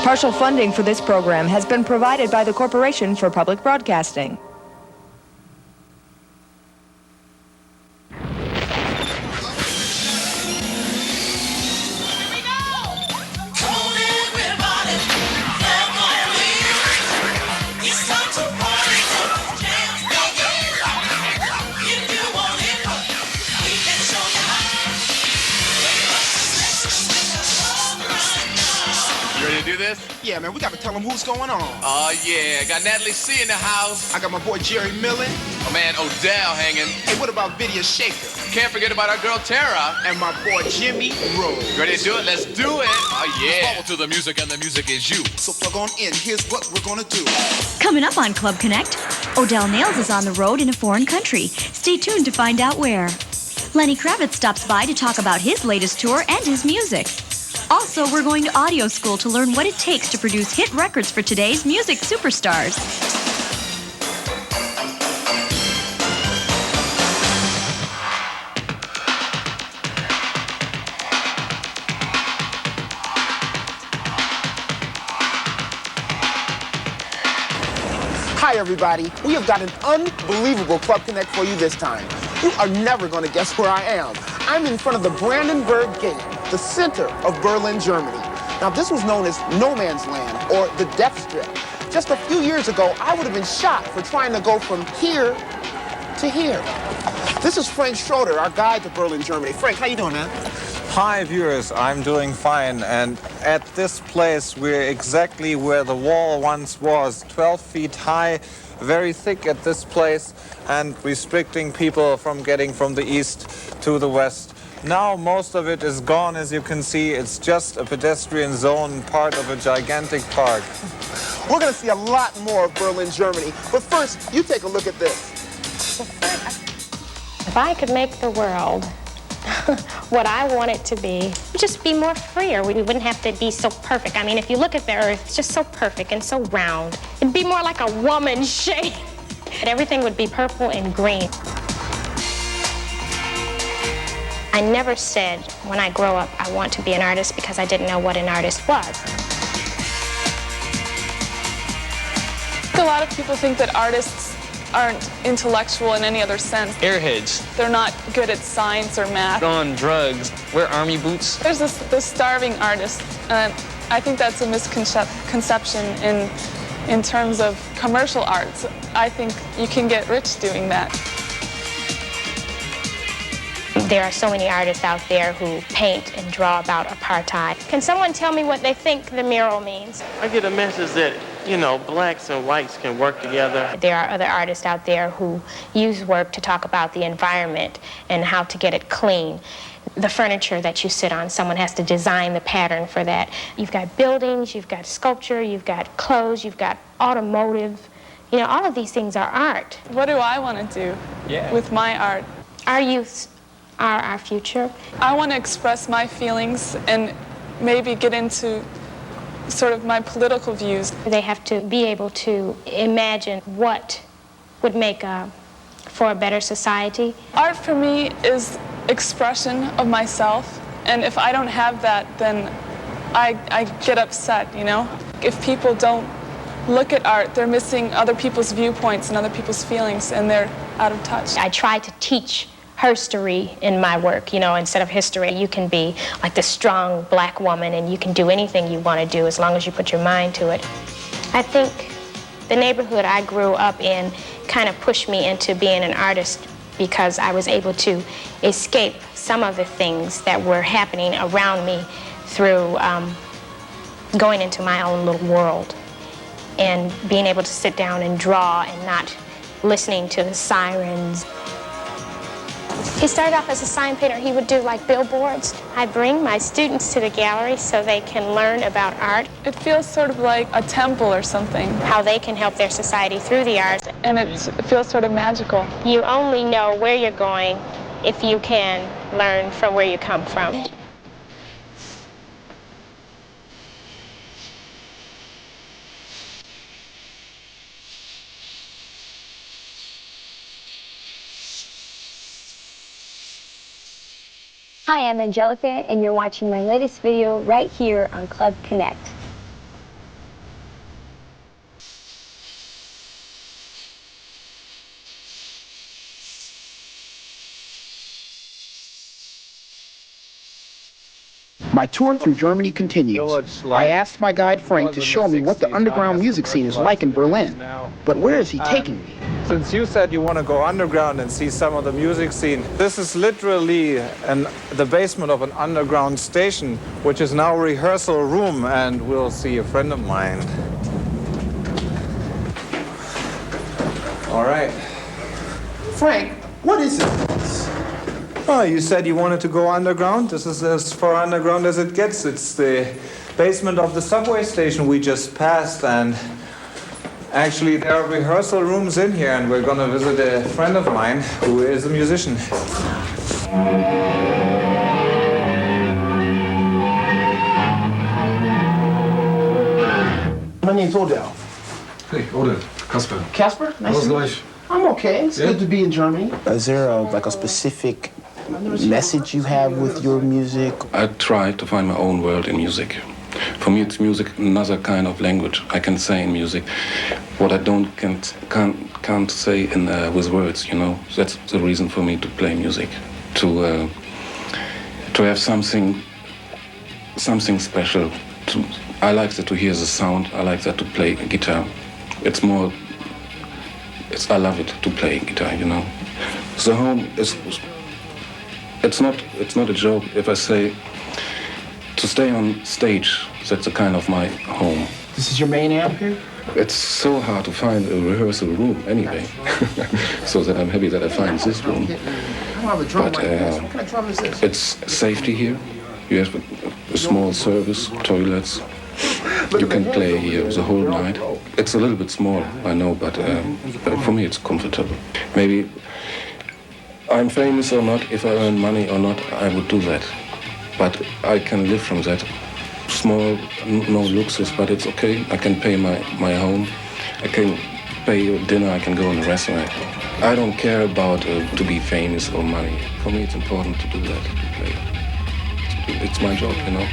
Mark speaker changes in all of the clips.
Speaker 1: Partial funding for this program has been provided by the Corporation for Public Broadcasting.
Speaker 2: Yeah, man, we got to tell them who's going on.
Speaker 3: Oh, yeah. Got Natalie C in the house.
Speaker 2: I got my boy Jerry Millen.
Speaker 3: My man Odell hanging.
Speaker 2: Hey, what about Vidya Shaker?
Speaker 3: Can't forget about our girl Tara.
Speaker 2: And my boy Jimmy Rhoades.
Speaker 3: Ready to do it? Let's do it. Oh, yeah. Follow to the music, and the music is you.
Speaker 2: So plug on in. Here's what we're going to do.
Speaker 4: Coming up on Club Connect, Odell Nails is on the road in a foreign country. Stay tuned to find out where. Lenny Kravitz stops by to talk about his latest tour and his music. Also, we're going to audio school to learn what it takes to produce hit records for today's music superstars.
Speaker 2: Hi, everybody. We have got an unbelievable Club Connect for you this time. You are never going to guess where I am. I'm in front of the Brandenburg Gate, the center of Berlin, Germany. Now, this was known as no man's land, or the death strip. Just a few years ago, I would have been shot for trying to go from here to here. This is Frank Schroeder, our guide to Berlin, Germany. Frank, how you doing, man?
Speaker 5: Hi, viewers. I'm doing fine. And at this place, we're exactly where the wall once was, 12 feet high, very thick at this place, and restricting people from getting from the east to the west. Now most of it is gone, as you can see. It's just a pedestrian zone, part of a gigantic park.
Speaker 2: We're going to see a lot more of Berlin, Germany. But first, you take a look at this.
Speaker 6: If I could make the world what I want it to be, we'd just be more freer. We wouldn't have to be so perfect. I mean, if you look at the earth, it's just so perfect and so round. It'd be more like a woman's shape. And everything would be purple and green. I never said, when I grow up, I want to be an artist, because I didn't know what an artist was.
Speaker 7: A lot of people think that artists aren't intellectual in any other sense.
Speaker 8: Airheads.
Speaker 7: They're not good at science or math.
Speaker 8: On drugs, wear army boots.
Speaker 7: There's this starving artist, and I think that's a misconception in terms of commercial arts. I think you can get rich doing that.
Speaker 6: There are so many artists out there who paint and draw about apartheid. Can someone tell me what they think the mural means?
Speaker 9: I get a message that, you know, blacks and whites can work together.
Speaker 6: There are other artists out there who use work to talk about the environment and how to get it clean. The furniture that you sit on, someone has to design the pattern for that. You've got buildings, you've got sculpture, you've got clothes, you've got automotive. You know, all of these things are art.
Speaker 7: What do I want to do with my art?
Speaker 6: Our youth are our future.
Speaker 7: I want to express my feelings and maybe get into sort of my political views.
Speaker 6: They have to be able to imagine what would make for a better society.
Speaker 7: Art for me is expression of myself, and if I don't have that, then I get upset, you know? If people don't look at art, they're missing other people's viewpoints and other people's feelings, and they're out of touch.
Speaker 6: I try to teach herstory in my work, you know, instead of history. You can be like the strong black woman, and you can do anything you want to do as long as you put your mind to it. I think the neighborhood I grew up in kind of pushed me into being an artist, because I was able to escape some of the things that were happening around me through going into my own little world and being able to sit down and draw and not listening to the sirens. He started off as a sign painter. He would do like billboards. I bring my students to the gallery so they can learn about art.
Speaker 7: It feels sort of like a temple or something.
Speaker 6: How they can help their society through the arts.
Speaker 7: And it feels sort of magical.
Speaker 6: You only know where you're going if you can learn from where you come from.
Speaker 10: Hi, I'm Angelica, and you're watching my latest video right here on Club Connect.
Speaker 2: My tour through Germany continues. I asked my guide Frank to show me what the underground music scene is like in Berlin. But where is he taking me?
Speaker 5: Since you said you want to go underground and see some of the music scene, this is literally the basement of an underground station, which is now a rehearsal room, and we'll see a friend of mine. All right.
Speaker 2: Frank, what is this?
Speaker 5: Oh, you said you wanted to go underground? This is as far underground as it gets. It's the basement of the subway station we just passed, and actually there are rehearsal rooms in here, and we're gonna visit a friend of mine who is a musician.
Speaker 2: My name's Odell.
Speaker 10: Hey, Odell. Kasper.
Speaker 2: Casper? Nice to meet you. I'm okay. It's good to be in Germany.
Speaker 11: Is there a specific message you have with your music?
Speaker 10: I try to find my own world in music. For me, it's music, another kind of language. I can say in music what I can't say in with words. You know, that's the reason for me to play music, to have something special. I like that to hear the sound. I like that to play guitar. I love it to play guitar. You know, the home is. It's not a joke if I say to stay on stage. That's a kind of my home.
Speaker 2: This is your main amp here?
Speaker 10: It's so hard to find a rehearsal room anyway. So that I'm happy that I find this room.
Speaker 2: I don't have a drum like this. What kind of drum is this?
Speaker 10: It's safety here. You have a small service, toilets. You can play here the whole night. It's a little bit small, I know, but for me it's comfortable. Maybe I'm famous or not, if I earn money or not, I would do that. But I can live from that. Small, no luxury, but it's okay. I can pay my home. I can pay dinner, I can go in a restaurant. I don't care about to be famous or money. For me, it's important to do that, to play. It's my job, you know.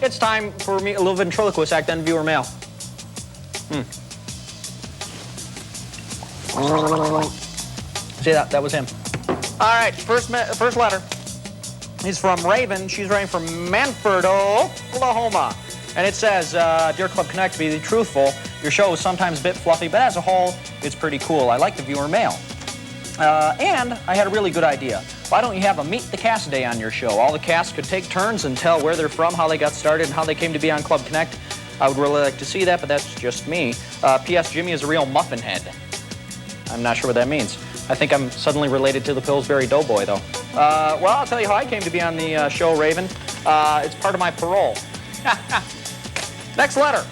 Speaker 12: It's time for me, a little ventriloquist act on viewer mail. See that was him. All right, first letter is from Raven. She's writing from Manford, Oklahoma. And it says, Dear Club Connect, to be truthful, your show is sometimes a bit fluffy, but as a whole, it's pretty cool. I like the viewer mail. And I had a really good idea. Why don't you have a Meet the Cast Day on your show? All the cast could take turns and tell where they're from, how they got started, and how they came to be on Club Connect. I would really like to see that, but that's just me. P.S. Jimmy is a real muffin head. I'm not sure what that means. I think I'm suddenly related to the Pillsbury Doughboy, though. Well, I'll tell you how I came to be on the show, Raven. It's part of my parole. Next letter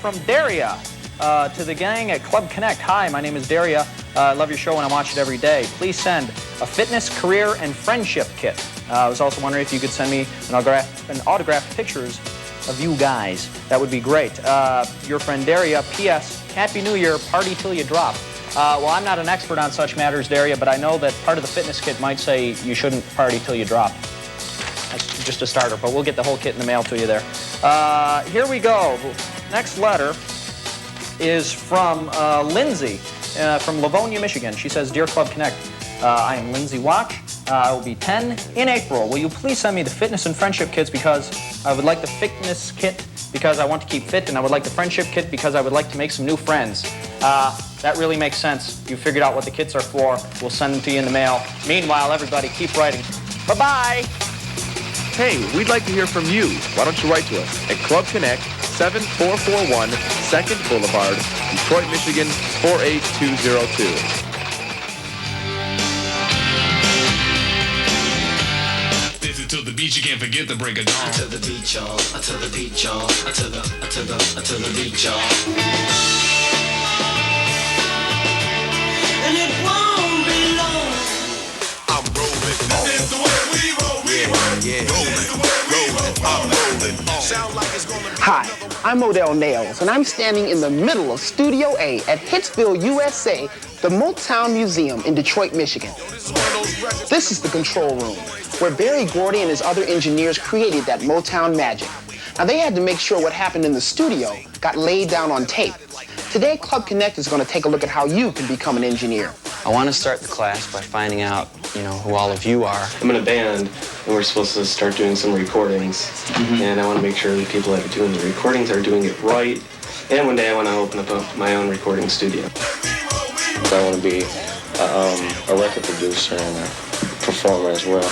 Speaker 12: from Daria to the gang at Club Connect. Hi, my name is Daria. I love your show and I watch it every day. Please send a fitness, career, and friendship kit. I was also wondering if you could send me an autographed pictures of you guys. That would be great. Your friend Daria. P.S. Happy New Year. Party till you drop. Well, I'm not an expert on such matters, Daria, but I know that part of the fitness kit might say you shouldn't party till you drop. That's just a starter, but we'll get the whole kit in the mail to you there. Here we go. Next letter is from Lindsay from Livonia, Michigan. She says, Dear Club Connect, I am Lindsay Watch. I will be 10 in April. Will you please send me the fitness and friendship kits because I would like the fitness kit because I want to keep fit, and I would like the friendship kit because I would like to make some new friends. That really makes sense. You figured out what the kits are for. We'll send them to you in the mail. Meanwhile, everybody, keep writing. Bye-bye.
Speaker 13: Hey, we'd like to hear from you. Why don't you write to us at Club Connect, 7441 2nd Boulevard, Detroit, Michigan, 48202.
Speaker 3: To the beach, you can't forget the break of dawn.
Speaker 14: To the beach, y'all. To the beach, y'all. To the beach, y'all. And it won't be long.
Speaker 3: I'm rolling. This is the way we roll. Rolling. I'm rolling. Sound like it's gonna be.
Speaker 2: Hi, I'm Odell Nails, and I'm standing in the middle of Studio A at Hitsville, USA, the Motown Museum in Detroit, Michigan. This is the control room, where Barry Gordy and his other engineers created that Motown magic. Now, they had to make sure what happened in the studio got laid down on tape. Today, Club Connect is going to take a look at how you can become an engineer.
Speaker 15: I want to start the class by finding out, who all of you are.
Speaker 9: I'm in a band, and we're supposed to start doing some recordings. And I want to make sure the people that are doing the recordings are doing it right. And one day I want to open up my own recording studio.
Speaker 16: I want to be a record producer and a performer as well.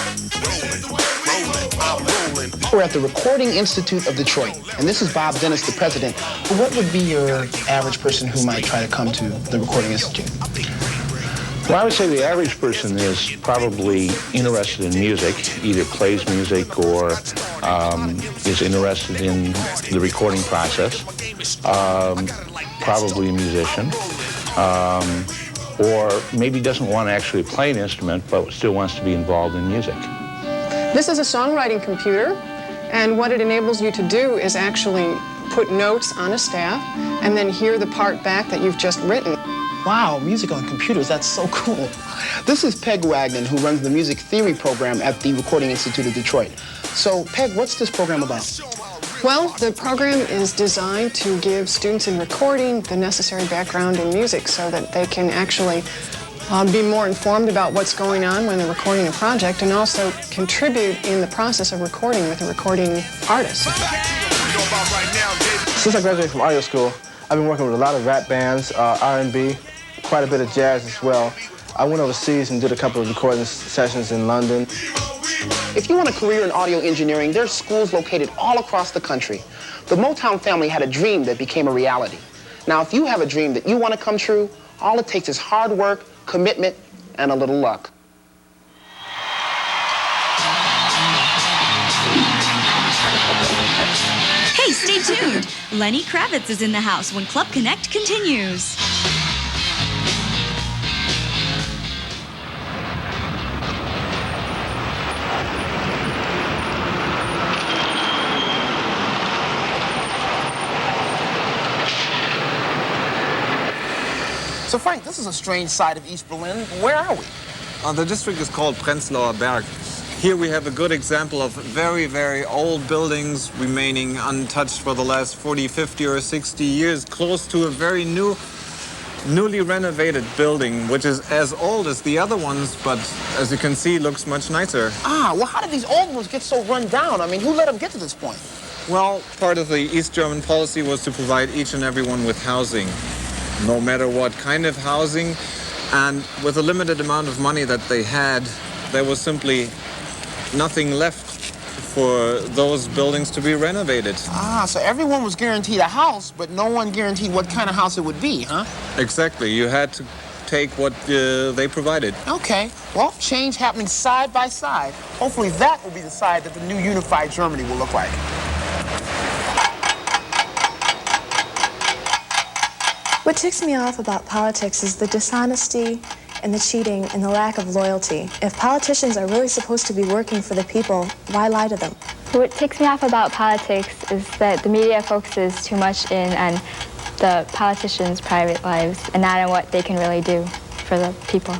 Speaker 2: We're at the Recording Institute of Detroit, and this is Bob Dennis, the president. What would be your average person who might try to come to the Recording Institute?
Speaker 17: Well, I would say the average person is probably interested in music, either plays music or is interested in the recording process, probably a musician, or maybe doesn't want to actually play an instrument but still wants to be involved in music.
Speaker 18: This is a songwriting computer, and what it enables you to do is actually put notes on a staff and then hear the part back that you've just written.
Speaker 2: Wow, music on computers, that's so cool. This is Peg Wagner, who runs the music theory program at the Recording Institute of Detroit. So, Peg, what's this program about?
Speaker 18: Well, the program is designed to give students in recording the necessary background in music so that they can actually be more informed about what's going on when they're recording a project and also contribute in the process of recording with a recording artist.
Speaker 19: Since I graduated from audio school, I've been working with a lot of rap bands, R&B, quite a bit of jazz as well. I went overseas and did a couple of recording sessions in London.
Speaker 2: If you want a career in audio engineering, there's schools located all across the country. The Motown family had a dream that became a reality. Now, if you have a dream that you want to come true, all it takes is hard work, commitment, and a little luck.
Speaker 4: Hey, stay tuned. Lenny Kravitz is in the house when Club Connect continues.
Speaker 2: So, Frank, this is a strange side of East Berlin. Where are we?
Speaker 5: The district is called Prenzlauer Berg. Here we have a good example of very, very old buildings remaining untouched for the last 40, 50, or 60 years, close to a very newly renovated building, which is as old as the other ones, but as you can see, looks much nicer.
Speaker 2: Ah, well, how did these old ones get so run down? I mean, who let them get to this point?
Speaker 5: Well, part of the East German policy was to provide each and everyone with housing, no matter what kind of housing. And with a limited amount of money that they had, there was simply nothing left for those buildings to be renovated.
Speaker 2: Ah, so everyone was guaranteed a house, but no one guaranteed what kind of house it would be, huh?
Speaker 5: Exactly. You had to take what they provided.
Speaker 2: Okay. Well, change happening side by side. Hopefully that will be the side that the new unified Germany will look like.
Speaker 20: What ticks me off about politics is the dishonesty and the cheating and the lack of loyalty. If politicians are really supposed to be working for the people, why lie to them?
Speaker 21: What ticks me off about politics is that the media focuses too much in on the politicians' private lives and not on what they can really do for the people.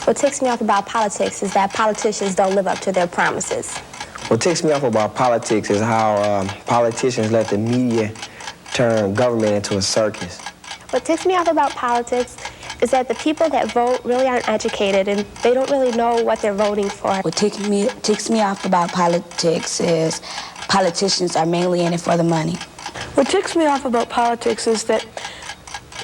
Speaker 22: What ticks me off about politics is that politicians don't live up to their promises.
Speaker 23: What ticks me off about politics is how politicians let the media turn government into a circus.
Speaker 22: What ticks me off about politics is that the people that vote really aren't educated and they don't really know what they're voting for.
Speaker 24: What ticks me off about politics is politicians are mainly in it for the money.
Speaker 25: What ticks me off about politics is that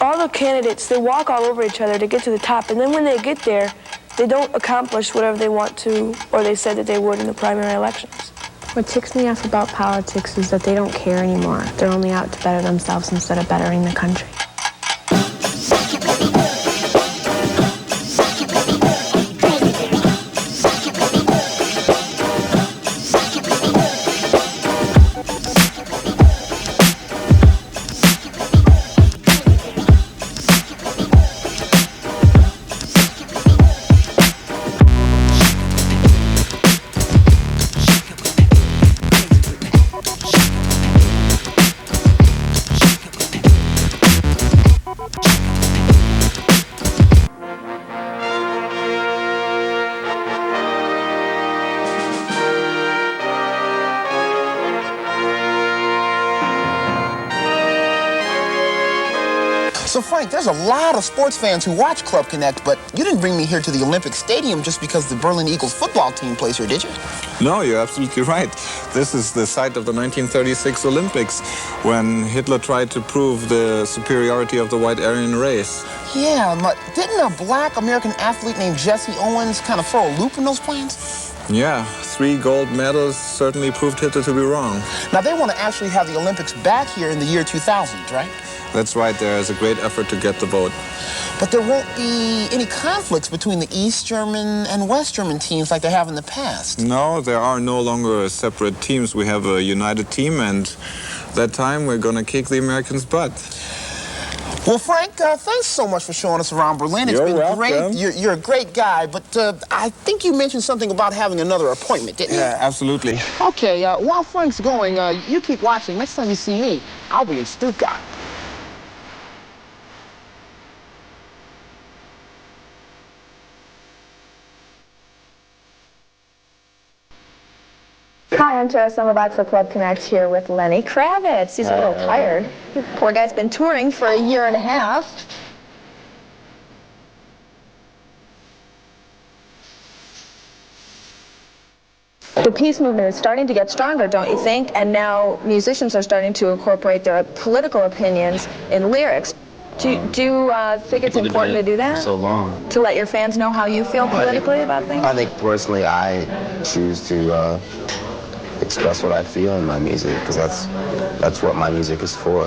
Speaker 25: all the candidates, they walk all over each other to get to the top, and then when they get there, they don't accomplish whatever they want to or they said that they would in the primary elections.
Speaker 21: What ticks me off about politics is that they don't care anymore. They're only out to better themselves instead of bettering the country.
Speaker 2: So, Frank, there's a lot of sports fans who watch Club Connect, but you didn't bring me here to the Olympic Stadium just because the Berlin Eagles football team plays here, did you?
Speaker 5: No, you're absolutely right. This is the site of the 1936 Olympics, when Hitler tried to prove the superiority of the white Aryan race.
Speaker 2: Yeah, but didn't a black American athlete named Jesse Owens kind of throw a loop in those plans?
Speaker 5: Yeah, 3 gold medals certainly proved Hitler to be wrong.
Speaker 2: Now, they want to actually have the Olympics back here in the year 2000, right?
Speaker 5: That's right, there is a great effort to get the vote.
Speaker 2: But there won't be any conflicts between the East German and West German teams like they have in the past.
Speaker 5: No, there are no longer separate teams. We have a united team, and that time we're going to kick the Americans' butt.
Speaker 2: Well, Frank, thanks so much for showing us around Berlin. It's been great. You're a great guy, but I think you mentioned something about having another appointment, didn't you?
Speaker 5: Yeah, absolutely.
Speaker 2: Okay, while Frank's going, you keep watching. Next time you see me, I'll be in Stuttgart.
Speaker 21: Hi, I'm Jess. I'm about to Club Connect here with Lenny Kravitz. He's a little tired. Poor guy's been touring for a year and a half. The peace movement is starting to get stronger, don't you think? And now musicians are starting to incorporate their political opinions in lyrics. Do you think it's important to do that?
Speaker 23: So long.
Speaker 21: To let your fans know how you feel politically about things?
Speaker 23: I think personally I choose to express what I feel in my music, because that's what my music is for.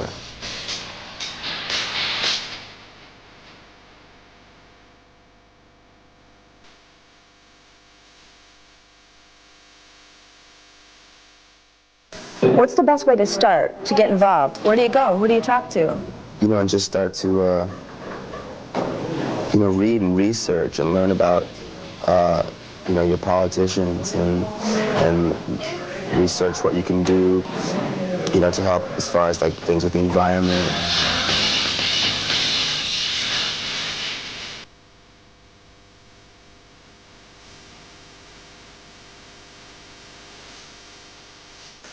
Speaker 21: What's the best way to start, to get involved? Where do you go? Who do you talk to?
Speaker 23: You know, and just start to, you know, read and research and learn about, you know, your politicians and research what you can do, you know, to help as far as like things with the environment.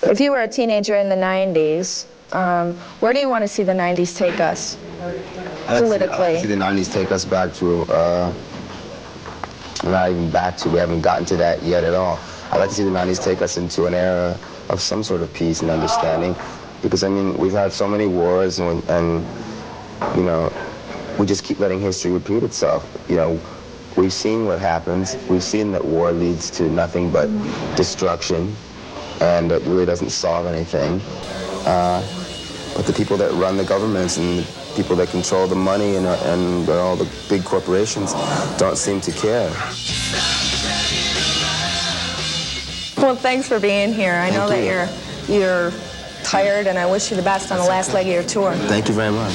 Speaker 21: If you were a teenager in the 90s, where do you want to see the 90s take us politically?
Speaker 23: I see the 90s take us back to, not even back to, we haven't gotten to that yet at all. I'd like to see the 90s take us into an era of some sort of peace and understanding, because I mean, we've had so many wars and you know, we just keep letting history repeat itself. You know, we've seen what happens. We've seen that war leads to nothing but destruction, and it really doesn't solve anything. But the people that run the governments and the people that control the money and all the big corporations don't seem to care.
Speaker 21: Well, thanks for being here. I know that you're tired, and I wish you the best on the last leg of your tour.
Speaker 23: Thank you very much.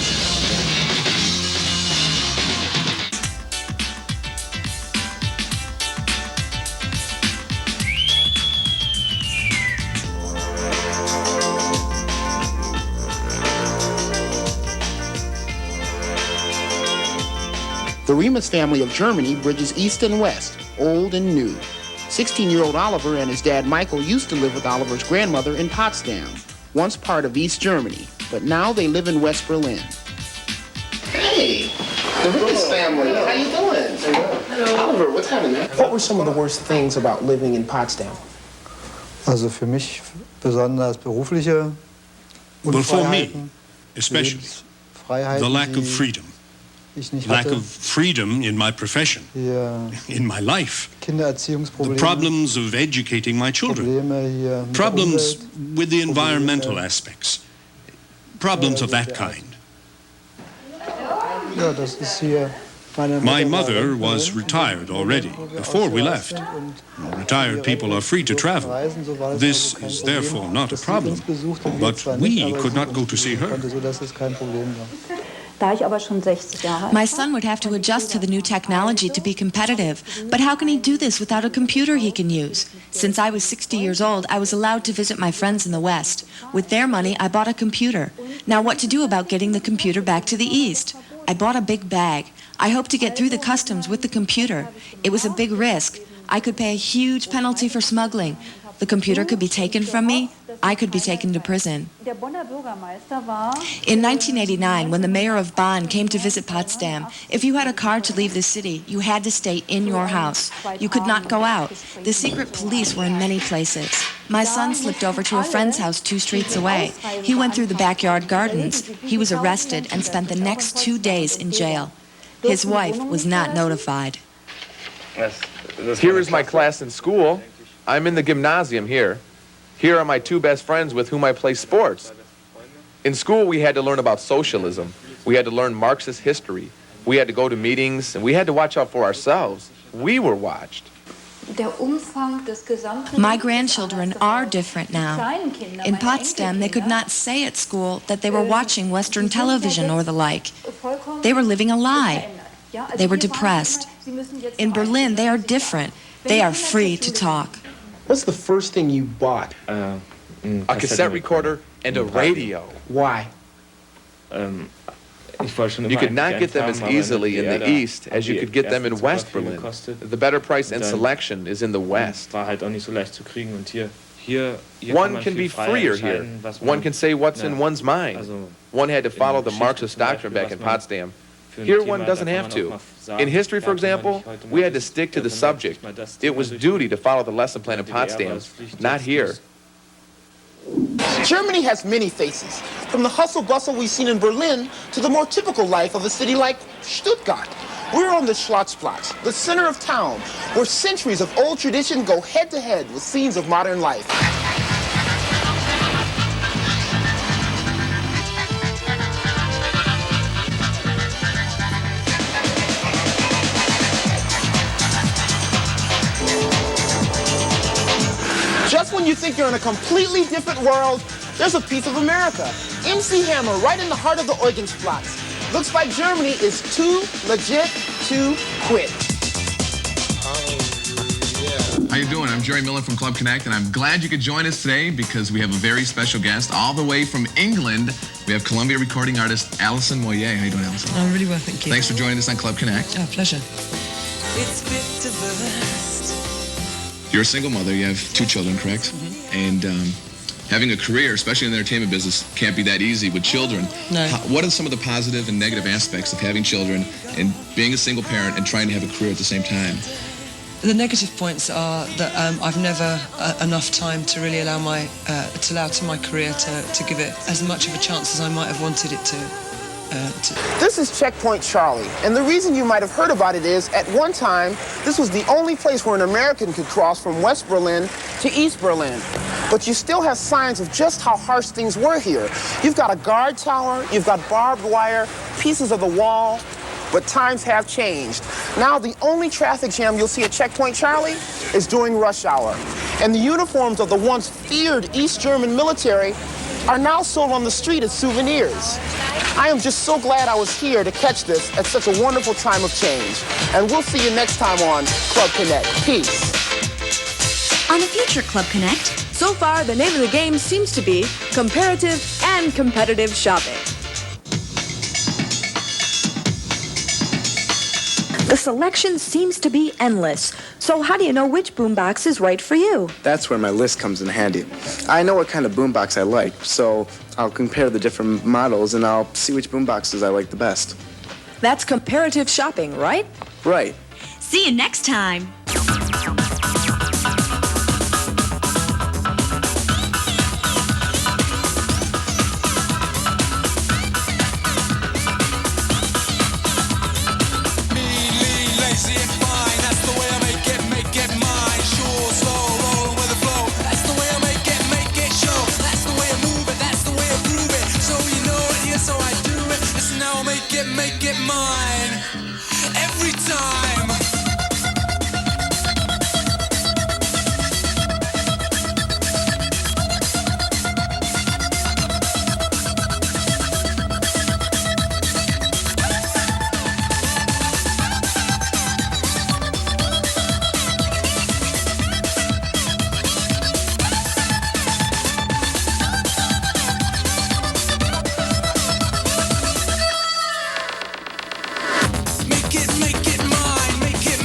Speaker 2: The Remus family of Germany bridges east and west, old and new. 16-year-old Oliver and his dad Michael used to live with Oliver's grandmother in Potsdam, once part of East Germany, but now they live in West Berlin. Hey, the Remus family, how you doing? Hello. Oliver, what's happening? What were some of the worst things about living in Potsdam?
Speaker 1: Also für mich besonders berufliche
Speaker 6: Well, for me,
Speaker 1: Unfreiheiten,
Speaker 6: especially,
Speaker 1: Freiheiten,
Speaker 6: the lack of
Speaker 1: die
Speaker 6: freedom.
Speaker 1: ich nicht
Speaker 6: Lack
Speaker 1: hatte.
Speaker 6: of freedom in my profession,
Speaker 1: Hier
Speaker 6: in my life. The
Speaker 1: Kindererziehungsprobleme,
Speaker 6: problems of educating my children.
Speaker 1: Probleme hier mit der
Speaker 6: Problems
Speaker 1: Umwelt,
Speaker 6: with the environmental
Speaker 1: Probleme,
Speaker 6: aspects. Problems of that kind.
Speaker 1: Ja, das ist hier meine
Speaker 6: My
Speaker 1: Mutter
Speaker 6: mother
Speaker 1: war
Speaker 6: was retired already before we left. Retired people are free to travel. This is therefore not a problem. But we could not go to see her.
Speaker 1: so dass es kein Problem war.
Speaker 7: My son would have to adjust to the new technology to be competitive. But how can he do this without a computer he can use? Since I was 60 years old, I was allowed to visit my friends in the West. With their money, I bought a computer. Now what to do about getting the computer back to the East? I bought a big bag. I hope to get through the customs with the computer. It was a big risk. I could pay a huge penalty for smuggling. The computer could be taken from me. I could be taken to prison. In 1989, when the mayor of Bonn came to visit Potsdam, if you had a card to leave the city, you had to stay in your house. You could not go out. The secret police were in many places. My son slipped over to a friend's house 2 streets away. He went through the backyard gardens. He was arrested and spent the next 2 days in jail. His wife was not notified.
Speaker 8: Here is my class in school. I'm in the gymnasium here. Here are my 2 best friends with whom I play sports. In school, we had to learn about socialism. We had to learn Marxist history. We had to go to meetings, and we had to watch out for ourselves. We were watched.
Speaker 7: My grandchildren are different now. In Potsdam, they could not say at school that they were watching Western television or the like. They were living a lie. They were depressed. In Berlin, they are different. They are free to talk.
Speaker 2: What's the first thing you bought?
Speaker 8: A cassette recorder and a radio.
Speaker 2: Why?
Speaker 8: You could not get them as easily in the East as you could get them in West Berlin. The better price and selection is in the West. One can be freer here. One can say what's in one's mind. One had to follow the Marxist doctrine back in Potsdam. Here one doesn't have to. In history, for example, we had to stick to the subject. It was duty to follow the lesson plan in Potsdam, not here.
Speaker 2: Germany has many faces, from the hustle-bustle we've seen in Berlin to the more typical life of a city like Stuttgart. We're on the Schlotzplatz, the center of town, where centuries of old tradition go head-to-head with scenes of modern life. Just when you think you're in a completely different world, there's a piece of America. MC Hammer, right in the heart of the Eugensplatz. Looks like Germany is too legit to quit.
Speaker 3: How you doing? I'm Jerry Millen from Club Connect, and I'm glad you could join us today because we have a very special guest all the way from England. We have Columbia recording artist Alison Moyet. How you doing, Alison?
Speaker 10: I'm really well, thank you.
Speaker 3: Thanks for joining us on Club Connect.
Speaker 10: Oh, pleasure.
Speaker 3: You're a single mother. You have 2 children, correct? And having a career, especially in the entertainment business, can't be that easy with children.
Speaker 10: No.
Speaker 3: What are some of the positive and negative aspects of having children and being a single parent and trying to have a career at the same time?
Speaker 10: The negative points are that I've never enough time to really allow to my career to give it as much of a chance as I might have wanted it to.
Speaker 2: This is Checkpoint Charlie, and the reason you might have heard about it is, at one time, this was the only place where an American could cross from West Berlin to East Berlin. But you still have signs of just how harsh things were here. You've got a guard tower, you've got barbed wire, pieces of the wall, but times have changed. Now the only traffic jam you'll see at Checkpoint Charlie is during rush hour. And the uniforms of the once feared East German military are now sold on the street as souvenirs. I am just so glad I was here to catch this at such a wonderful time of change. And we'll see you next time on Club Connect. Peace.
Speaker 4: On a future Club Connect.
Speaker 11: So far, the name of the game seems to be comparative and competitive shopping. The selection seems to be endless. So how do you know which boombox is right for you?
Speaker 19: That's where my list comes in handy. I know what kind of boombox I like, so I'll compare the different models and I'll see which boomboxes I like the best.
Speaker 11: That's comparative shopping, right?
Speaker 19: Right.
Speaker 4: See you next time.
Speaker 14: Make it mine every time. Make it mine, make it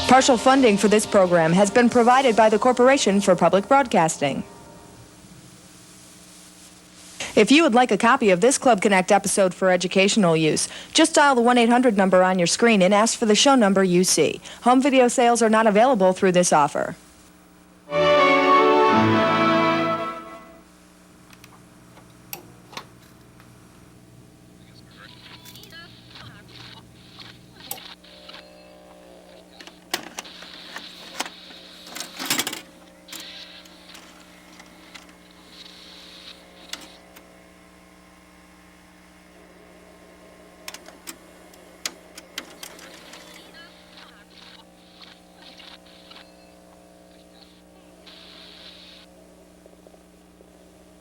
Speaker 11: Partial funding for this program has been provided by the Corporation for Public Broadcasting. If you would like a copy of this Club Connect episode for educational use, just dial the 1-800 number on your screen and ask for the show number you see. Home video sales are not available through this offer.